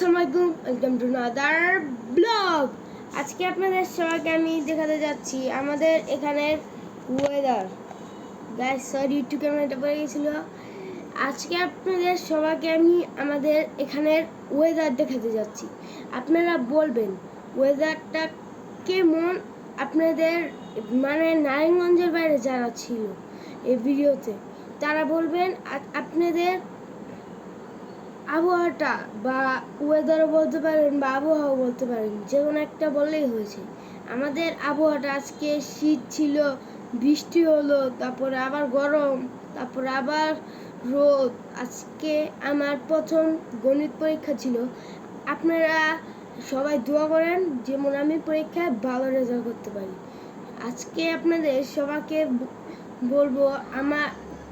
আসসালামু আলাইকুম, welcome to another blog. আজকে আপনাদের সবাইকে আমি দেখাতে যাচ্ছি আমাদের এখানের ওয়েদার। গাইস সরি, একটু ক্যামেরাটা পড়ে গেছিল। আজকে আপনাদের সবাইকে আমি আমাদের এখানের ওয়েদার দেখাতে যাচ্ছি। আপনারা বলবেন ওয়েদারটা কেমন। আপনাদের মানে নারায়ণগঞ্জের বাইরে যারা ছিল এই ভিডিওতে তারা বলবেন আপনাদের আবহাওয়াটা বা ওয়েদারও বলতে পারেন বা আবহাওয়া বলতে পারেন, যে কোনো একটা বললেই হয়েছে। আমাদের আবহাওয়াটা আজকে শীত ছিল, বৃষ্টি হলো, তারপরে আবার গরম, তারপরে আবার রোদ। আজকে আমার প্রথম গণিত পরীক্ষা ছিল। আপনারা সবাই দোয়া করেন যেমন আমি পরীক্ষায় ভালো রেজাল্ট করতে পারি। আজকে আপনাদের সবাইকে বলবো আমার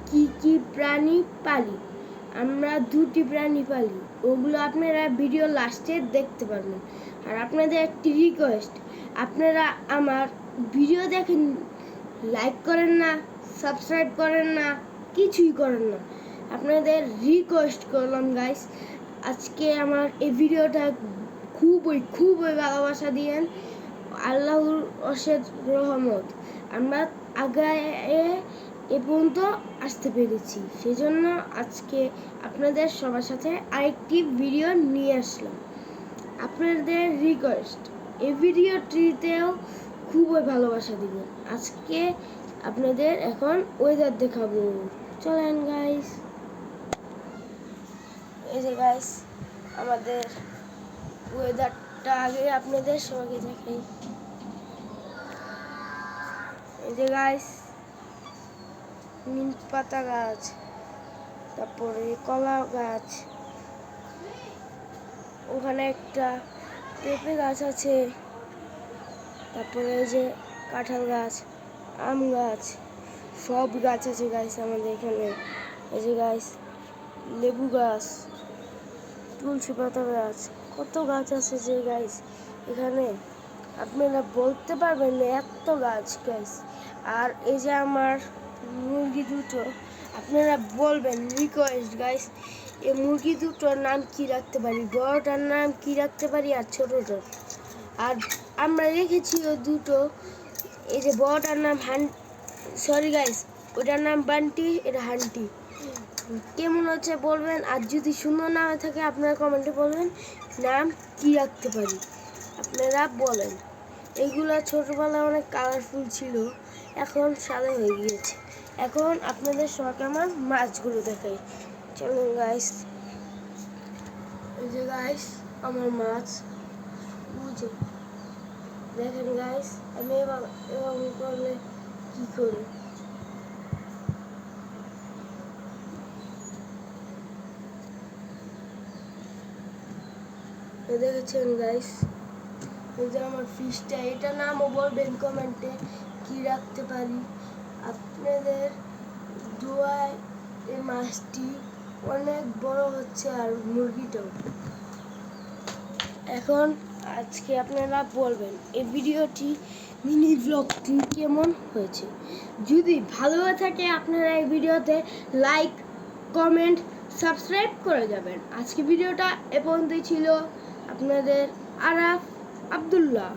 কি কি প্রাণী পালি। আমরা দুটি প্রাণী পালি, ওগুলো আপনারা ভিডিও লাস্টে দেখতে পারবেন। আর আপনাদের একটি রিকোয়েস্ট, আপনারা আমার ভিডিও দেখেন, লাইক করেন না, সাবস্ক্রাইব করেন না, কিছুই করেন না। আপনাদের রিকোয়েস্ট করলাম গাইস, আজকে আমার এই ভিডিওটা খুবই ভালোবাসা দিয়েন। আল্লাহর অশেষ রহমত আমরা আগায় এ পর্যন্ত আসতে পেরেছি, সেজন্য আজকে আপনাদের সবার সাথে আরেকটি ভিডিও নিয়ে আসলাম। আপনাদের রিকোয়েস্ট, এই ভিডিওটিতেও খুবই ভালোবাসা দিবেন। আজকে আপনাদের এখন ওয়েদার দেখাবো, চলেন গাইস। এই যে গাইস আমাদের ওয়েদারটা আগে আপনাদের সবাইকে দেখাই। এই যে গাইস নিম পাতা গাছ, তারপরে কলা গাছ, ওখানে একটা পেঁপে গাছ আছে, তারপরে এই যে কাঁঠাল গাছ, আম গাছ, সব গাছ আছে গাইস আমাদের এখানে। এই যে গাইস লেবু গাছ, তুলসী পাতা গাছ, কত গাছ আছে যে গাইস এখানে আপনারা বলতে পারবেন না, এত গাছ গাইস। আর এই যে আমার মুরগি দুটো, আপনারা বলবেন রিকোয়েস্ট গাইস, এই মুরগি দুটোর নাম কি রাখতে পারি, বড়টার নাম কি রাখতে পারি আর ছোটটার। আর আমরা রেখেছি ওই দুটো, এই যে বড়টার নাম সরি গাইস, ওটার নাম বান্টি, এটা হান্টি। কেমন হচ্ছে বলবেন, আর যদি সুন্দর নাম থাকে আপনারা কমেন্টে বলবেন নাম কি রাখতে পারি, আপনারা বলেন। এইগুলো ছোটবেলায় অনেক কালারফুল ছিল, এখন সাদা হয়ে গিয়েছে। এখন আপনাদের সবাইকে আমার মাছগুলো দেখাই, চলুন গাইস। এই যে গাইস আমার মাছ, বুঝে দেখেন গাইস আমি এভাবে করলে কি করি। দেখেছেন গাইস, এই যে আমার ফিশটা, এটা নামও বলবেন কমেন্টে কি রাখতে পারি। আপনাদের দোয়ায় এই মাছটি অনেক বড় হচ্ছে, আর মুরগিটাও। এখন আজকে আপনারা বলবেন এই ভিডিওটি মিনি ব্লগটি কেমন হয়েছে। যদি ভালো হয়ে থাকে আপনারা এই ভিডিওতে লাইক, কমেন্ট, সাবস্ক্রাইব করে যাবেন। আজকে ভিডিওটা এ পর্যন্তই ছিল। আপনাদের আরাফ আব্দুল্লাহ।